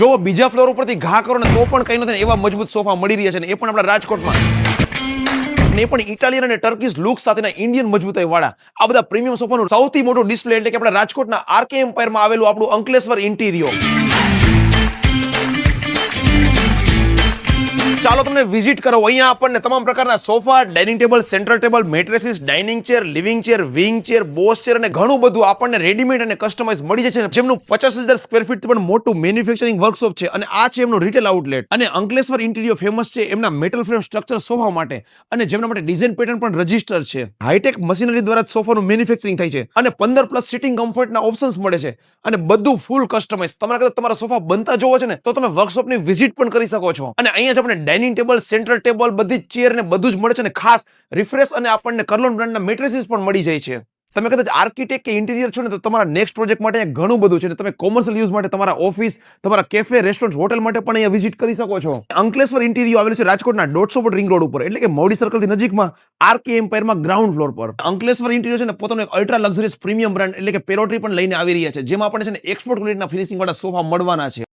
જો બીજા ફ્લોર ઉપરથી ઘા કરો ને તો પણ કઈ ન થાય એવા મજબૂત સોફા મળી રહ્યા છે ને એ પણ આપણા રાજકોટમાં, ને એ પણ ઇટાલિયન અને ટર્કીશ લુક સાથેના ઇન્ડિયન મજબૂતાઈ વાળા આ બધા પ્રીમિયમ સોફાનું સૌથી મોટું ડિસ્પ્લે એટલે કે આપણા રાજકોટના આરકે એમ્પાયરમાં આવેલું આપણું અંકલેશ્વર ઇન્ટિરિયો. ચાલો તમને વિઝિટ કરો. અહીંયા આપણને તમામ પ્રકારના sofa, dining table, central table, matrices, dining chair, living chair, wing chair, boss chair અને ઘણું બધું આપણને રેડીમેડ અને કસ્ટમાઇઝ મળી જાય છે, જેમનું 50,000 સ્ક્વેર ફીટ પણ મોટું મેન્યુફેક્ચરિંગ વર્કશોપ છે અને આ છે એમનું રિટેલ આઉટલેટ. અને અંકલેશ્વર ઇન્ટિરિયો ફેમસ છે એમના મેટલ ફ્રેમ સ્ટ્રક્ચર સોફા માટે અને જેમના માટે ડિઝાઇન પેટર્ન પણ રજીસ્ટર છે. હાઈટેક મશીનરી દ્વારા સોફાનું મેન્યુફેક્ચરિંગ થાય છે અને 15+ સિટિંગ કમ્ફર્ટના ઓપ્શન્સ મળે છે અને બધું ફૂલ કસ્ટમાઇઝ. તમારા સોફા બનતા જોવો છે ને તો તમે વર્કશોપની વિઝિટ પણ કરી શકો છો. અને અહીંયા જ આપણે ડાઇનિંગ ટેબલ, સેન્ટ્રલ ટેબલ, બધી ચેર ને બધું જ મળે છે અને ખાસ રિફ્રેશ અને આપણને કર્લોન બ્રાન્ડના મેટ્રેસીસ પણ મળી જાય છે. તમે કદાચ આર્કિટેક્ટ કે ઇન્ટિરિયર છો ને તો તમારા નેક્સ્ટ પ્રોજેક્ટ માટે ઘણું બધું છે ને તમે કોમર્શિયલ યુઝ માટે તમારા ઓફિસ, તમારા કેફે, રેસ્ટોરન્ટ, હોટલ માટે પણ અહીંયા વિઝિટ કરી શકો છો. અંકલેશ્વર ઇન્ટિરિયો આવેલું છે રાજકોટના 150 ફૂટ રિંગ રોડ ઉપર એટલે કે મોડી સર્કલથી નજીકમાં આરકે એમ્પાયરમાં ગ્રાઉન્ડ ફ્લોર પર. અંકલેશ્વર ઇન્ટિરિયો છે ને પોતાનું એક અલ્ટ્રા લક્ઝરીયસ પ્રીમિયમ બ્રાન્ડ એટલે કે પેરોટ્રી પણ લઈને આવી રહ્યા છે, જેમાં આપણને છે ને એક્સપોર્ટ ક્વોલિટીના ફિનિશિંગ વાળા સોફા મળવાના છે.